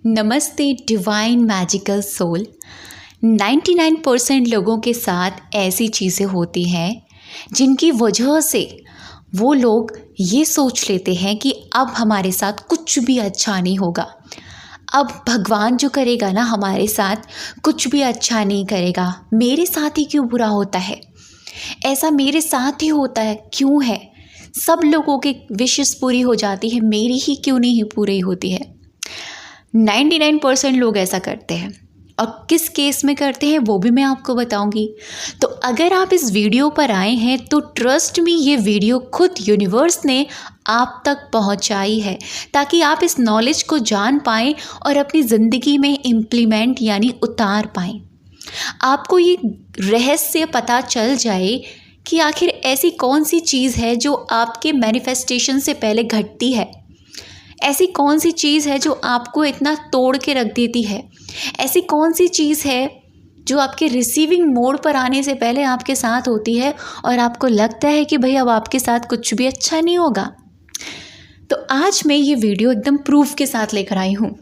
नमस्ते divine magical soul. 99% लोगों के साथ ऐसी चीज़ें होती हैं जिनकी वजह से वो लोग ये सोच लेते हैं कि अब हमारे साथ कुछ भी अच्छा नहीं होगा। अब भगवान जो करेगा ना हमारे साथ कुछ भी अच्छा नहीं करेगा। मेरे साथ ही क्यों बुरा होता है, ऐसा मेरे साथ ही होता है क्यों है, सब लोगों के विशेस पूरी हो जाती है, मेरी ही क्यों नहीं पूरी होती है। 99% लोग ऐसा करते हैं और किस केस में करते हैं वो भी मैं आपको बताऊंगी। तो अगर आप इस वीडियो पर आए हैं तो ट्रस्ट मी, ये वीडियो खुद यूनिवर्स ने आप तक पहुंचाई है ताकि आप इस नॉलेज को जान पाएं और अपनी ज़िंदगी में इम्प्लीमेंट यानी उतार पाएं। आपको ये रहस्य पता चल जाए कि आखिर ऐसी कौन सी चीज़ है जो आपके मैनिफेस्टेशन से पहले घटती है। ऐसी कौन सी चीज़ है जो आपको इतना तोड़ के रख देती है। ऐसी कौन सी चीज़ है जो आपके रिसीविंग मोड पर आने से पहले आपके साथ होती है और आपको लगता है कि भाई अब आपके साथ कुछ भी अच्छा नहीं होगा। तो आज मैं ये वीडियो एकदम प्रूफ के साथ लेकर आई हूँ।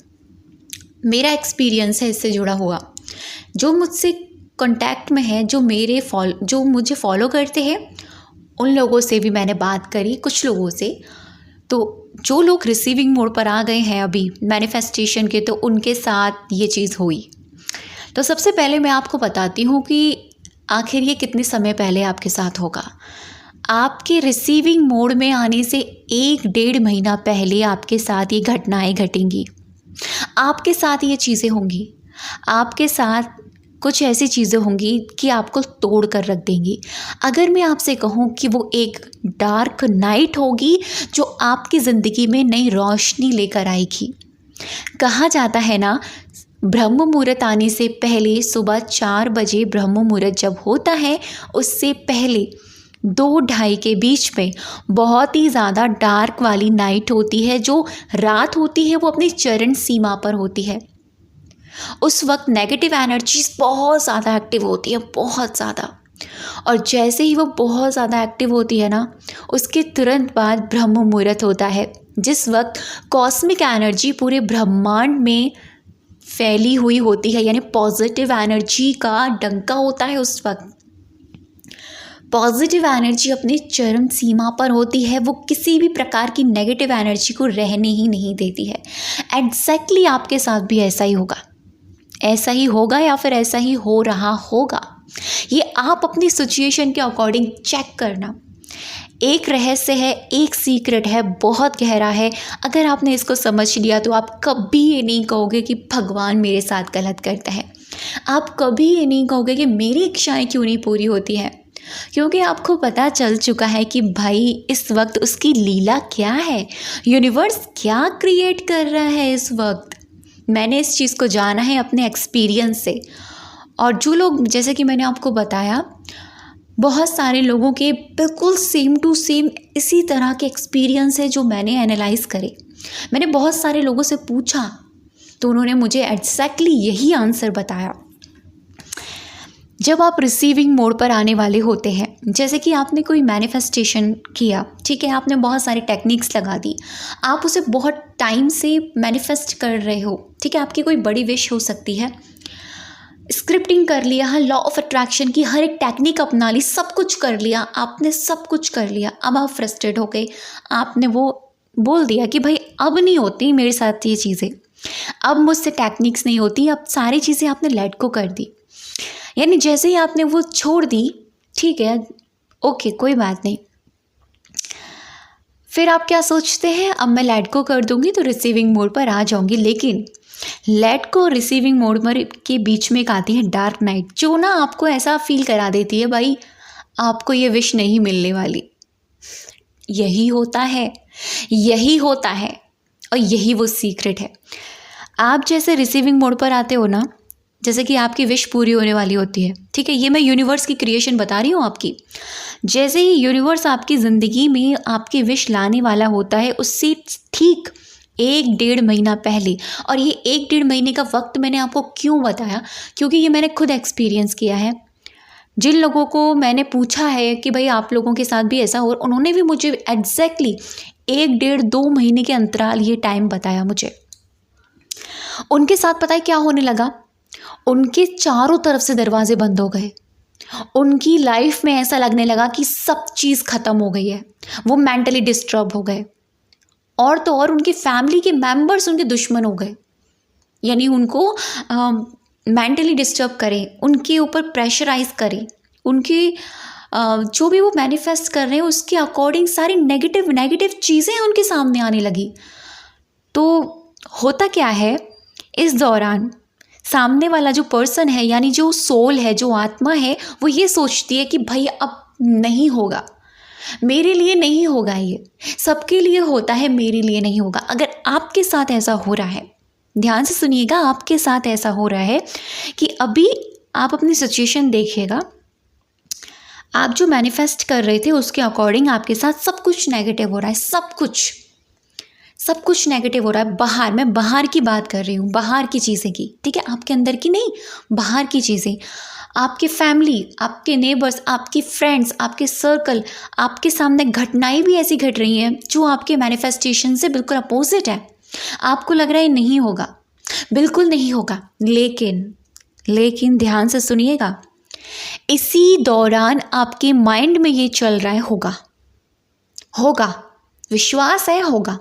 मेरा एक्सपीरियंस है इससे जुड़ा हुआ। जो मुझसे कांटेक्ट में है, जो मुझे फॉलो करते हैं, उन लोगों से भी मैंने बात करी, कुछ लोगों से। तो जो लोग रिसीविंग मोड पर आ गए हैं अभी मैनिफेस्टेशन के, तो उनके साथ ये चीज़ हुई। तो सबसे पहले मैं आपको बताती हूँ कि आखिर ये कितने समय पहले आपके साथ होगा। आपके रिसीविंग मोड में आने से 1-1.5 महीना पहले आपके साथ ये घटनाएं घटेंगी। आपके साथ ये चीज़ें होंगी। आपके साथ कुछ ऐसी चीज़ें होंगी कि आपको तोड़ कर रख देंगी। अगर मैं आपसे कहूँ कि वो एक डार्क नाइट होगी जो आपकी ज़िंदगी में नई रोशनी लेकर आएगी। कहा जाता है ना, ब्रह्म मुहूर्त आने से पहले सुबह 4 बजे ब्रह्म मुहूर्त जब होता है, उससे पहले 2-2:30 के बीच में बहुत ही ज़्यादा डार्क वाली नाइट होती है। जो रात होती है वो अपनी चरण सीमा पर होती है। उस वक्त नेगेटिव एनर्जीज बहुत ज़्यादा एक्टिव होती है, बहुत ज़्यादा। और जैसे ही वो बहुत ज़्यादा एक्टिव होती है ना, उसके तुरंत बाद ब्रह्म मुहूर्त होता है, जिस वक्त कॉस्मिक एनर्जी पूरे ब्रह्मांड में फैली हुई होती है, यानी पॉजिटिव एनर्जी का डंका होता है। उस वक्त पॉजिटिव एनर्जी अपनी चरम सीमा पर होती है। वो किसी भी प्रकार की नेगेटिव एनर्जी को रहने ही नहीं देती है। एग्जैक्टली आपके साथ भी ऐसा ही होगा, ऐसा ही होगा या फिर ऐसा ही हो रहा होगा। ये आप अपनी सिचुएशन के अकॉर्डिंग चेक करना। एक रहस्य है, एक सीक्रेट है, बहुत गहरा है। अगर आपने इसको समझ लिया तो आप कभी ये नहीं कहोगे कि भगवान मेरे साथ गलत करता है। आप कभी ये नहीं कहोगे कि मेरी इच्छाएं क्यों नहीं पूरी होती हैं, क्योंकि आपको पता चल चुका है कि भाई इस वक्त उसकी लीला क्या है, यूनिवर्स क्या क्रिएट कर रहा है इस वक्त। मैंने इस चीज़ को जाना है अपने एक्सपीरियंस से। और जो लोग, जैसे कि मैंने आपको बताया, बहुत सारे लोगों के बिल्कुल सेम टू सेम इसी तरह के एक्सपीरियंस है जो मैंने एनालाइज करे। मैंने बहुत सारे लोगों से पूछा तो उन्होंने मुझे एग्जैक्टली यही आंसर बताया। जब आप रिसीविंग मोड पर आने वाले होते हैं, जैसे कि आपने कोई मैनिफेस्टेशन किया, ठीक है, आपने बहुत सारी टेक्निक्स लगा दी, आप उसे बहुत टाइम से मैनिफेस्ट कर रहे हो, ठीक है, आपकी कोई बड़ी विश हो सकती है, स्क्रिप्टिंग कर लिया, हर लॉ ऑफ अट्रैक्शन की हर एक टेक्निक अपना ली, सब कुछ कर लिया, आपने सब कुछ कर लिया। अब आप फ्रस्ट्रेट हो गए, आपने वो बोल दिया कि भाई अब नहीं होती मेरे साथ ये चीज़ें, अब मुझसे टेक्निक्स नहीं होती, अब सारी चीज़ें आपने लेट को कर दी। यानी जैसे ही आपने वो छोड़ दी, ठीक है, ओके, कोई बात नहीं, फिर आप क्या सोचते हैं, अब मैं लेट को कर दूंगी तो रिसीविंग मोड पर आ जाऊंगी। लेकिन लेट को रिसीविंग मोड पर के बीच में एक आती है डार्क नाइट, जो ना आपको ऐसा फील करा देती है भाई आपको ये विश नहीं मिलने वाली। यही होता है, यही होता है, और यही वो सीक्रेट है। आप जैसे रिसीविंग मोड पर आते हो ना, जैसे कि आपकी विश पूरी होने वाली होती है, ठीक है, ये मैं यूनिवर्स की क्रिएशन बता रही हूँ आपकी। जैसे ही यूनिवर्स आपकी ज़िंदगी में आपकी विश लाने वाला होता है, उससे ठीक 1-1.5 महीना पहले, और ये 1-1.5 महीने का वक्त मैंने आपको क्यों बताया, क्योंकि ये मैंने खुद एक्सपीरियंस किया है। जिन लोगों को मैंने पूछा है कि भाई आप लोगों के साथ भी ऐसा हो, उन्होंने भी मुझे एग्जैक्टली 1-1.5-2 महीने के अंतराल ये टाइम बताया मुझे। उनके साथ पता है क्या होने लगा? उनके चारों तरफ से दरवाजे बंद हो गए। उनकी लाइफ में ऐसा लगने लगा कि सब चीज़ ख़त्म हो गई है। वो मेंटली डिस्टर्ब हो गए, और तो और उनकी फैमिली के मेंबर्स उनके दुश्मन हो गए। यानी उनको मेंटली डिस्टर्ब करें, उनके ऊपर प्रेशराइज करें, उनके जो भी वो मैनिफेस्ट कर रहे हैं उसके अकॉर्डिंग सारी नेगेटिव नेगेटिव चीज़ें उनके सामने आने लगी। तो होता क्या है, इस दौरान सामने वाला जो पर्सन है, यानी जो सोल है, जो आत्मा है, वो ये सोचती है कि भाई अब नहीं होगा, मेरे लिए नहीं होगा, ये सबके लिए होता है, मेरे लिए नहीं होगा। अगर आपके साथ ऐसा हो रहा है, ध्यान से सुनिएगा, आपके साथ ऐसा हो रहा है कि अभी आप अपनी सिचुएशन देखिएगा, आप जो मैनिफेस्ट कर रहे थे उसके अकॉर्डिंग आपके साथ सब कुछ नेगेटिव हो रहा है, सब कुछ नेगेटिव हो रहा है। बाहर, मैं बाहर की बात कर रही हूँ, बाहर की चीज़ें की, ठीक है, आपके अंदर की नहीं, बाहर की चीज़ें, आपके फैमिली, आपके नेबर्स, आपकी फ्रेंड्स, आपके सर्कल, आपके सामने घटनाएं भी ऐसी घट रही हैं जो आपके मैनिफेस्टेशन से बिल्कुल अपोजिट है। आपको लग रहा है नहीं होगा, बिल्कुल नहीं होगा, लेकिन ध्यान से सुनिएगा, इसी दौरान आपके माइंड में ये चल रहा है होगा, विश्वास है होगा,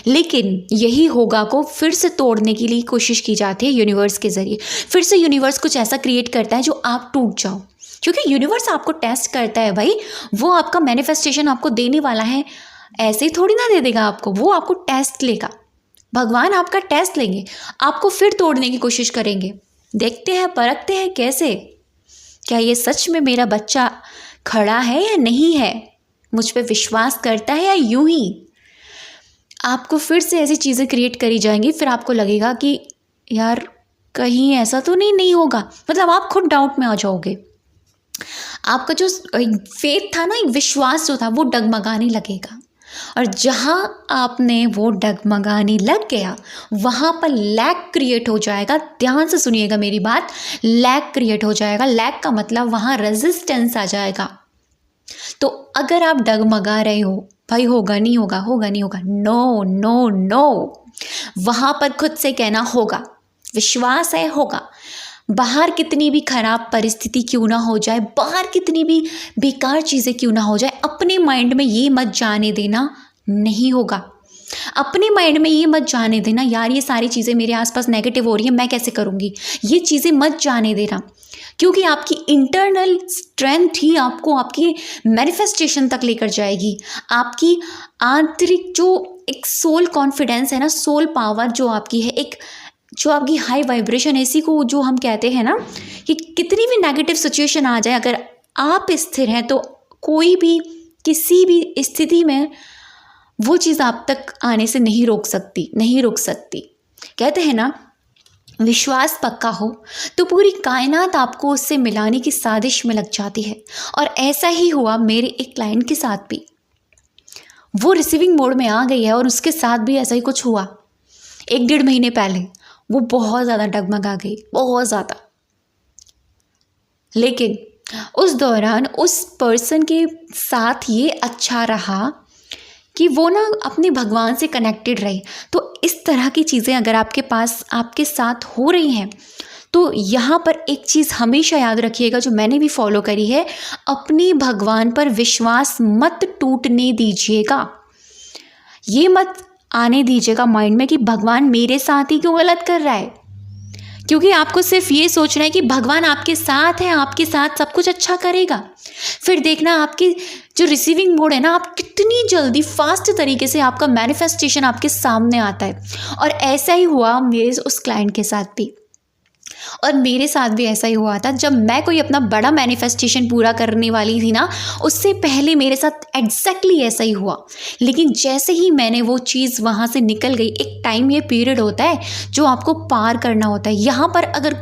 लेकिन यही होगा को फिर से तोड़ने के लिए कोशिश की जाती है यूनिवर्स के ज़रिए। फिर से यूनिवर्स कुछ ऐसा क्रिएट करता है जो आप टूट जाओ, क्योंकि यूनिवर्स आपको टेस्ट करता है भाई। वो आपका मैनिफेस्टेशन आपको देने वाला है, ऐसे ही थोड़ी ना दे देगा आपको, वो आपको टेस्ट लेगा। भगवान आपका टेस्ट लेंगे, आपको फिर तोड़ने की कोशिश करेंगे। देखते हैं, परखते हैं कैसे, क्या ये सच में मेरा बच्चा खड़ा है या नहीं है, मुझ पे विश्वास करता है या यूं ही। आपको फिर से ऐसी चीज़ें क्रिएट करी जाएंगी, फिर आपको लगेगा कि यार कहीं ऐसा तो नहीं होगा, मतलब आप खुद डाउट में आ जाओगे। आपका जो फेथ था ना, विश्वास जो था, वो डगमगाने लगेगा, और जहाँ आपने वो डगमगाने लग गया वहाँ पर लैग क्रिएट हो जाएगा। ध्यान से सुनिएगा मेरी बात, लैग क्रिएट हो जाएगा। लैग का मतलब वहाँ रेजिस्टेंस आ जाएगा। तो अगर आप डगमगा रहे हो भाई होगा नहीं होगा, नो नो नो, वहाँ पर खुद से कहना होगा, विश्वास है होगा। बाहर कितनी भी खराब परिस्थिति क्यों ना हो जाए, बाहर कितनी भी बेकार चीज़ें क्यों ना हो जाए, अपने माइंड में ये मत जाने देना नहीं होगा। अपने माइंड में ये मत जाने देना यार ये सारी चीज़ें मेरे आसपास नेगेटिव हो रही है, मैं कैसे करूँगी, ये चीज़ें मत जाने देना, क्योंकि आपकी इंटरनल स्ट्रेंथ ही आपको आपकी मैनिफेस्टेशन तक लेकर जाएगी। आपकी आंतरिक जो एक सोल कॉन्फिडेंस है ना, सोल पावर जो आपकी है, एक जो आपकी हाई वाइब्रेशन, इसी को जो हम कहते हैं ना कि कितनी भी नेगेटिव सिचुएशन आ जाए, अगर आप स्थिर हैं तो कोई भी किसी भी स्थिति में वो चीज़ आप तक आने से नहीं रोक सकती। कहते हैं ना, विश्वास पक्का हो तो पूरी कायनात आपको उससे मिलाने की साजिश में लग जाती है। और ऐसा ही हुआ मेरे एक क्लाइंट के साथ भी। वो रिसीविंग मोड में आ गई है और उसके साथ भी ऐसा ही कुछ हुआ 1-1.5 महीने पहले। वो बहुत ज़्यादा डगमगा गई, बहुत ज़्यादा। लेकिन उस दौरान उस पर्सन के साथ ये अच्छा रहा कि वो ना अपने भगवान से कनेक्टेड रहे। तो इस तरह की चीज़ें अगर आपके पास आपके साथ हो रही हैं तो यहाँ पर एक चीज़ हमेशा याद रखिएगा जो मैंने भी फॉलो करी है, अपने भगवान पर विश्वास मत टूटने दीजिएगा। ये मत आने दीजिएगा माइंड में कि भगवान मेरे साथ ही क्यों गलत कर रहा है, क्योंकि आपको सिर्फ ये सोचना है कि भगवान आपके साथ है, आपके साथ सब कुछ अच्छा करेगा। फिर देखना आपकी जो रिसीविंग मोड है ना, आप कितनी जल्दी फास्ट तरीके से आपका मैनिफेस्टेशन आपके सामने आता है। और ऐसा ही हुआ मेरे उस क्लाइंट के साथ भी, और मेरे साथ भी ऐसा ही हुआ था। जब मैं कोई अपना बड़ा मैनिफेस्टेशन पूरा करने वाली थी ना, उससे पहले मेरे साथ एग्जैक्टली ऐसा ही हुआ। लेकिन जैसे ही मैंने वो चीज़ वहाँ से निकल गई, एक टाइम ये पीरियड होता है जो आपको पार करना होता है। यहाँ पर अगर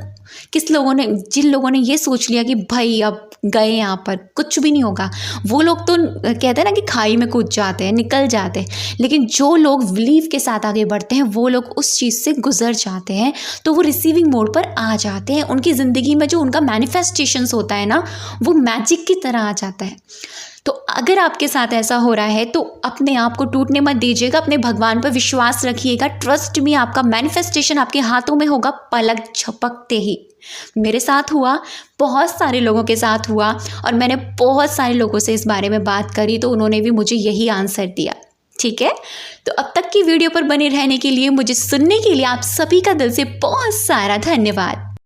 जिन लोगों ने ये सोच लिया कि भाई अब गए यहाँ पर कुछ भी नहीं होगा, वो लोग तो कहते हैं ना कि खाई में कूद जाते हैं, निकल जाते हैं। लेकिन जो लोग बिलीव के साथ आगे बढ़ते हैं वो लोग उस चीज़ से गुजर जाते हैं, तो वो रिसीविंग मोड पर आ जाते हैं। उनकी ज़िंदगी में जो उनका मैनिफेस्टेशंस होता है ना, वो मैजिक की तरह आ जाता है। तो अगर आपके साथ ऐसा हो रहा है तो अपने आप को टूटने मत दीजिएगा, अपने भगवान पर विश्वास रखिएगा। ट्रस्ट में आपका मैनिफेस्टेशन आपके हाथों में होगा पलक झपकते ही। मेरे साथ हुआ, बहुत सारे लोगों के साथ हुआ, और मैंने बहुत सारे लोगों से इस बारे में बात करी तो उन्होंने भी मुझे यही आंसर दिया। ठीक है, तो अब तक की वीडियो पर बने रहने के लिए, मुझे सुनने के लिए आप सभी का दिल से बहुत सारा धन्यवाद।